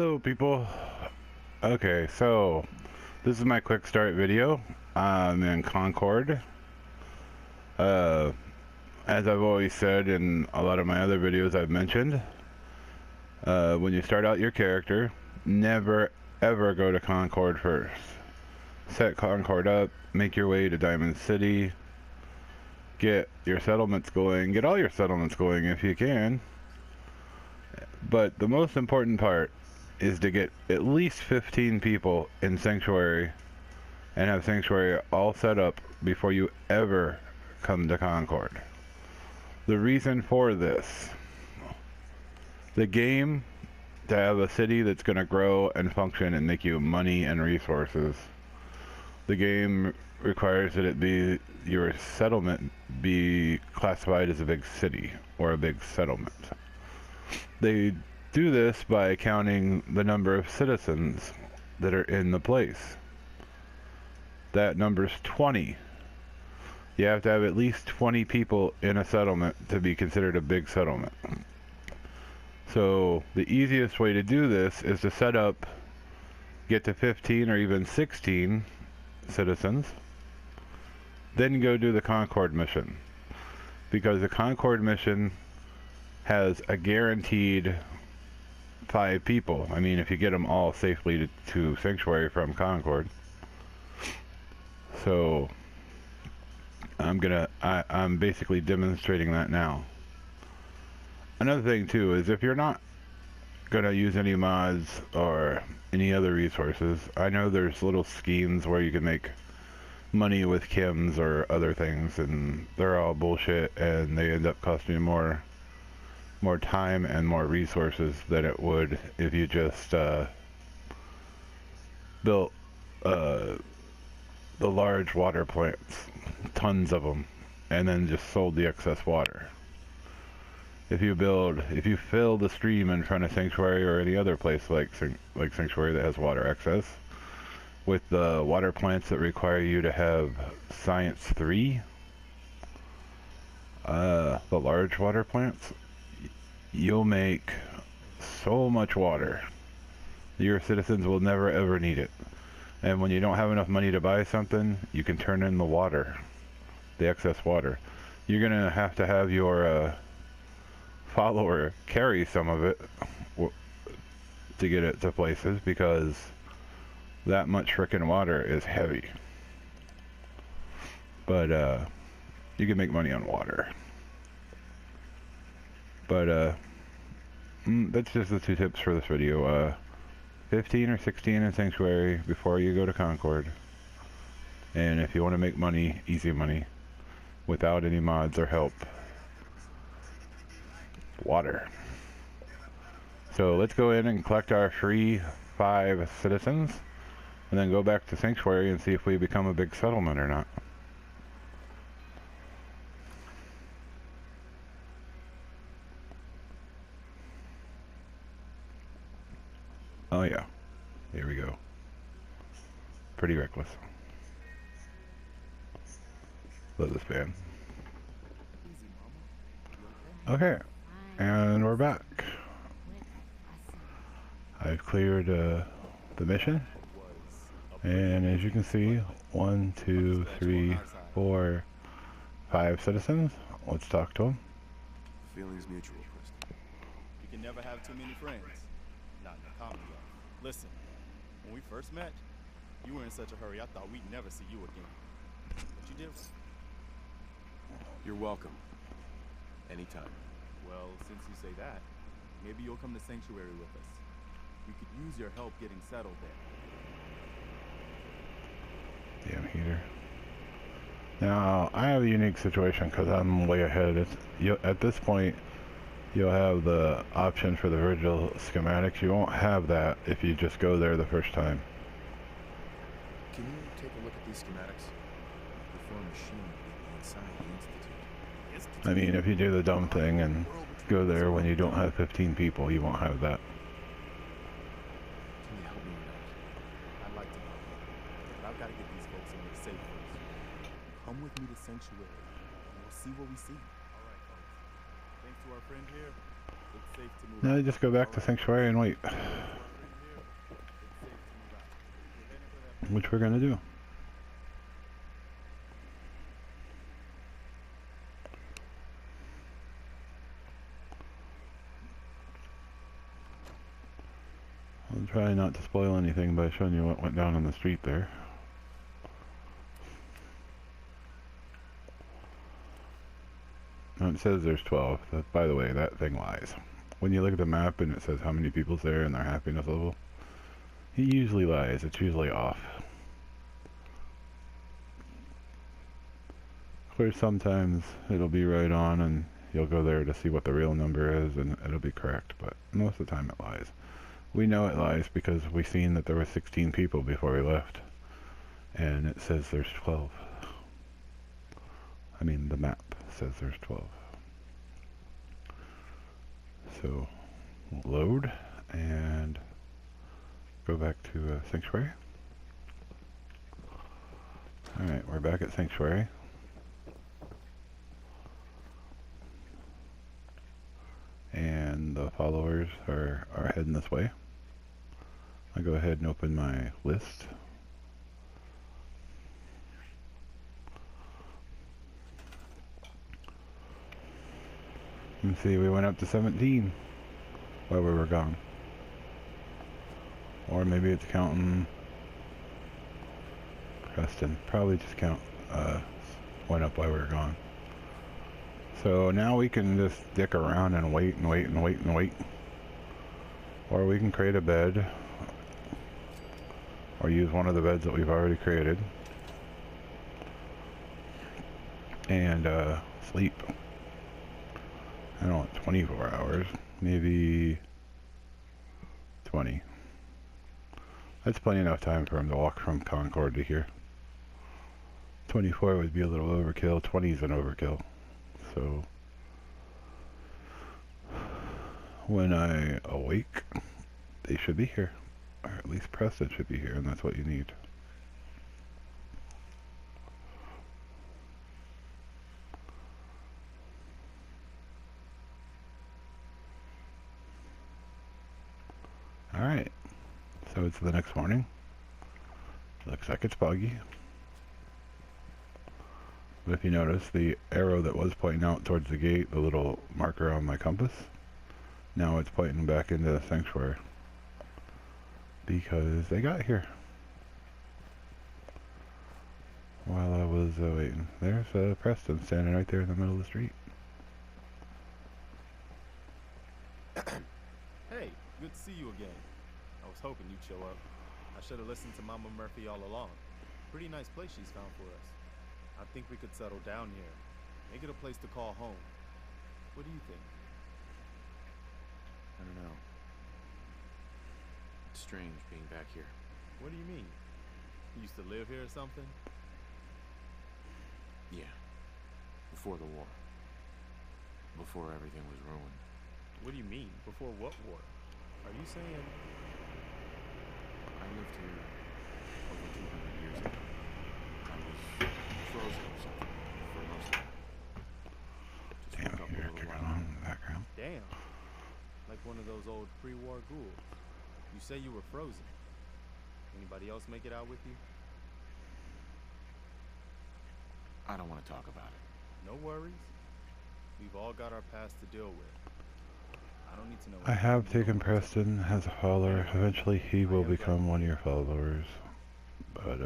Hello people. Okay, so this is my quick start video. I'm in Concord. As I've always said in a lot of my other videos I've mentioned, when you start out your character, never ever go to Concord first. Set Concord up, make your way to Diamond City, get your settlements going, get all your settlements going if you can. But the most important part is to get at least 15 people in Sanctuary and have Sanctuary all set up before you ever come to Concord. The reason for this, the game, to have a city that's going to grow and function and make you money and resources, the game requires that it be, your settlement be classified as a big city or a big settlement. They do this by counting the number of citizens that are in the place. That number's 20. You have to have at least 20 people in a settlement to be considered a big settlement. So the easiest way to do this is to set up, get to 15 or even 16 citizens, then go do the Concord mission. Because the Concord mission has a guaranteed 5 people. I mean, if you get them all safely to Sanctuary from Concord. So I'm basically demonstrating that now. Another thing too is if you're not gonna use any mods or any other resources, I know there's little schemes where you can make money with chems or other things, and they're all bullshit, and they end up costing you more time and more resources than it would if you just built the large water plants, tons of them, and then just sold the excess water. If you fill the stream in front of Sanctuary or any other place like Sanctuary that has water excess with the water plants that require you to have Science 3, the large water plants, you'll make so much water. Your citizens will never ever need it. And when you don't have enough money to buy something, you can turn in the water, the excess water. You're gonna have your follower carry some of it to get it to places, because that much frickin' water is heavy. But you can make money on water. But that's just the 2 tips for this video. 15 or 16 in Sanctuary before you go to Concord. And if you want to make money, easy money, without any mods or help, water. So let's go in and collect our free 5 citizens, and then go back to Sanctuary and see if we become a big settlement or not. Oh yeah, here we go. Pretty reckless. Love this band. Okay, and we're back. I've cleared the mission, and as you can see, 1, 2, 3, 4, 5 citizens. Let's talk to them. Feelings mutual, Kristen. You can never have too many friends. Not in the comedy of. Listen, when we first met, you were in such a hurry I thought we'd never see you again. But you did. You're welcome. Anytime. Well, since you say that, maybe you'll come to Sanctuary with us. We could use your help getting settled there. Damn heater. Now, I have a unique situation because I'm way ahead. At this point, you'll have the option for the original schematics. You won't have that if you just go there the first time. Can you take a look at these schematics? Before a machine inside the Institute. I mean, if you do the dumb thing and go there when you don't have 15 people, you won't have that. Can you help me with that? I'd like to help you, but I've got to get these folks somewhere safe first. Come with me to Sanctuary, and we'll see what we see. All right, folks. Thanks to our friend here, it's safe to move. No, just go back to Sanctuary and wait. which we're gonna do. I'll try not to spoil anything by showing you what went down on the street there. Now it says there's 12. By the way, that thing lies. When you look at the map and it says how many people's there and their happiness level, it usually lies. It's usually off. Of course, sometimes it'll be right on and you'll go there to see what the real number is and it'll be correct, but most of the time it lies. We know it lies because we've seen that there were 16 people before we left, and it says there's 12. I mean, the map says there's 12. So, we'll load and go back to Sanctuary. Alright, we're back at Sanctuary. And the followers are heading this way. I'll go ahead and open my list. You can see we went up to 17 while we were gone. Or maybe it's counting Preston. Probably just count went up while we were gone. So now we can just dick around and wait and wait and wait and wait. Or we can create a bed. Or use one of the beds that we've already created. And sleep. I don't want 24 hours. Maybe 20. That's plenty enough time for him to walk from Concord to here. 24 would be a little overkill. 20 is an overkill. So when I awake, they should be here. Or at least Preston should be here, and that's what you need. Alright, so it's the next morning. Looks like it's foggy. But if you notice, the arrow that was pointing out towards the gate, the little marker on my compass, now it's pointing back into the sanctuary. Because they got here. While I was waiting. There's Preston standing right there in the middle of the street. Hey, good to see you again. I was hoping you'd show up. I should have listened to Mama Murphy all along. Pretty nice place she's found for us. I think we could settle down here. Make it a place to call home. What do you think? I don't know. It's strange being back here. What do you mean? You used to live here or something? Yeah. Before the war. Before everything was ruined. What do you mean? Before what war? Are you saying... I lived here over 200 years ago. I was frozen or something for most of it. Just Damn, woke up a you're little kicking while. on in the background. Damn. Like one of those old pre-war ghouls. You say you were frozen. Anybody else make it out with you? I don't want to talk about it. No worries. We've all got our past to deal with. I don't need to know. I have anything you taken don't want to Preston as a follower. Eventually he will become one of your followers. But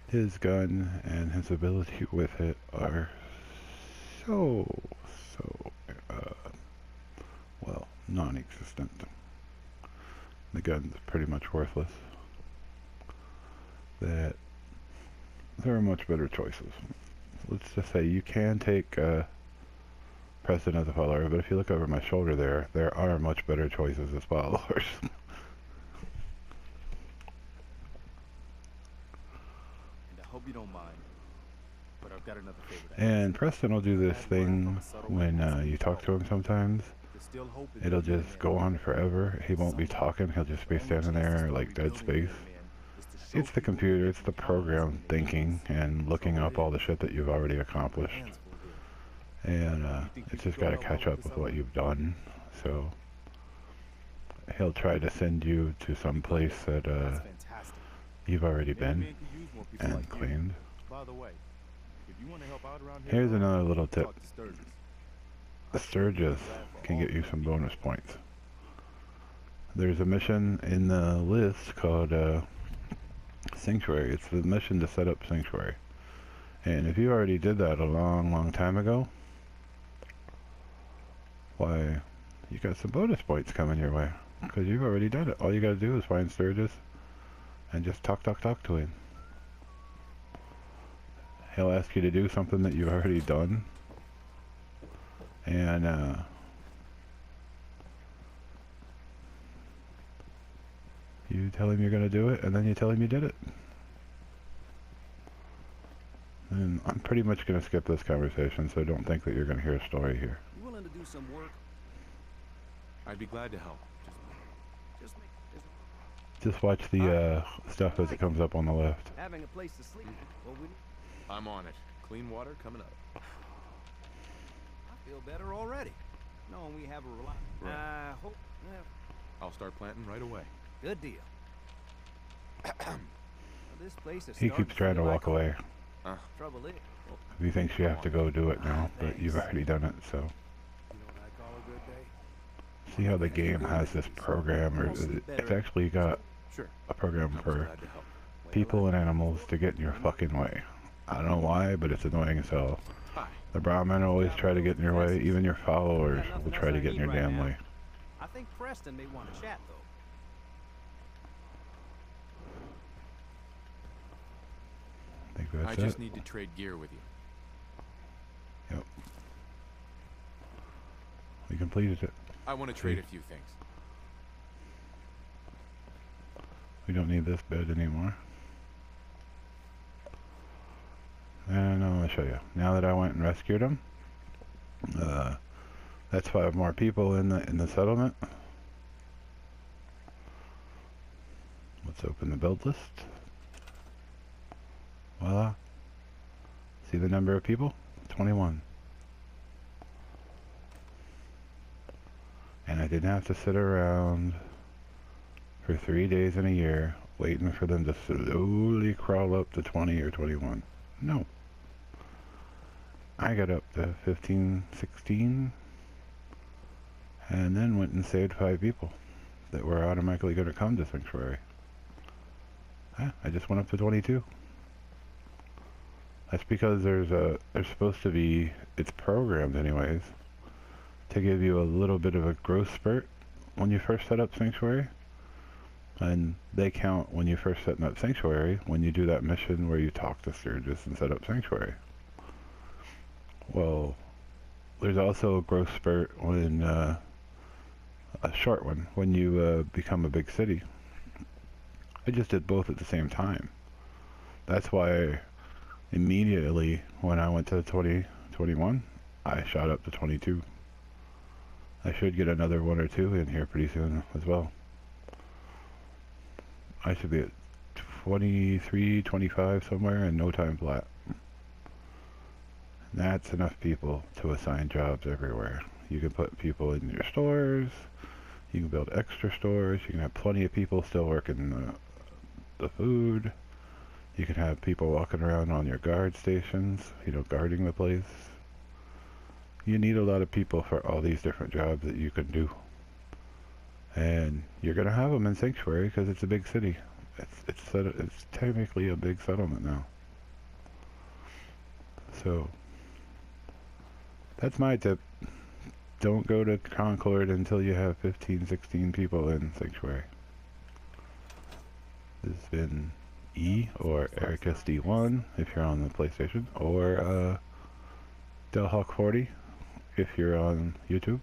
his gun and his ability with it are so well, non-existent. The gun's pretty much worthless. That there are much better choices. Let's just say you can take Preston as a follower, but if you look over my shoulder there are much better choices as followers. And I hope you don't mind, but I've got another favor to ask. And Preston will do this thing when you talk to him sometimes. There's still hope in It'll the human just man. go on forever. He won't be talking. He'll just be standing there like dead space. It's the computer, it's the program thinking and looking up all the shit that you've already accomplished. And it's just got to catch up with what you've done. So he'll try to send you to some place that You've already Maybe been man could use more people and like you. cleaned. By the way, if you want to help out around here, Here's bro, another you little need to tip. talk to Sturgis. The I sure feel Sturgis bad for can all get you these some people. bonus points. There's a mission in the list called Sanctuary. It's the mission to set up Sanctuary. And if you already did that a long time ago, why, you got some bonus points coming your way. Because you've already done it. All you gotta do is find Sturgis and just talk to him. He'll ask you to do something that you've already done. And you tell him you're gonna do it, and then you tell him you did it. And I'm pretty much gonna skip this conversation, so don't think that you're gonna hear a story here. You willing to do some work? I'd be glad to help. Just watch the stuff as it comes up on the left. Having a place to sleep. Well, I'm on it. Clean water coming up. I feel better already. Knowing we have a reliable. Hope. I'll start planting right away. Good deal. This place is. He keeps trying to walk away. Trouble is. He thinks you have to go do it now, but you've already done it, so. You know what I call a good day? See how the game has this program, or it's actually got a program for people and animals to get in your fucking way. I don't know why, but it's annoying as hell. The Brahmin always try to get in your way, even your followers will try to get in your damn way. I think Preston may want to chat though. I think that's I just need to trade gear with you. Yep. We completed it. I want to trade a few things. We don't need this bed anymore. And I'm going to show you. Now that I went and rescued them, that's 5 more people in the settlement. Let's open the build list. Voila. See the number of people? 21. And I didn't have to sit around for 3 days in a year waiting for them to slowly crawl up to 20 or 21. No. I got up to 15, 16, and then went and saved 5 people that were automatically going to come to Sanctuary. I just went up to 22. That's because there's supposed to be, it's programmed anyways, to give you a little bit of a growth spurt when you first set up Sanctuary. And they count when you first set up Sanctuary, when you do that mission where you talk to Sturgis and set up Sanctuary. Well, there's also a growth spurt when, a short one, when you become a big city. I just did both at the same time. That's why immediately when I went to 21, I shot up to 22. I should get another 1 or 2 in here pretty soon as well. I should be at 23, 25 somewhere in no time flat. That's enough people to assign jobs everywhere. You can put people in your stores, you can build extra stores, you can have plenty of people still working the food. You can have people walking around on your guard stations, you know, guarding the place. You need a lot of people for all these different jobs that you can do. And you're going to have them in Sanctuary because it's a big city. It's technically a big settlement now. So, that's my tip. Don't go to Concord until you have 15, 16 people in Sanctuary. This has been E or Eric SD1 if you're on the PlayStation, or Delhawk40 if you're on YouTube.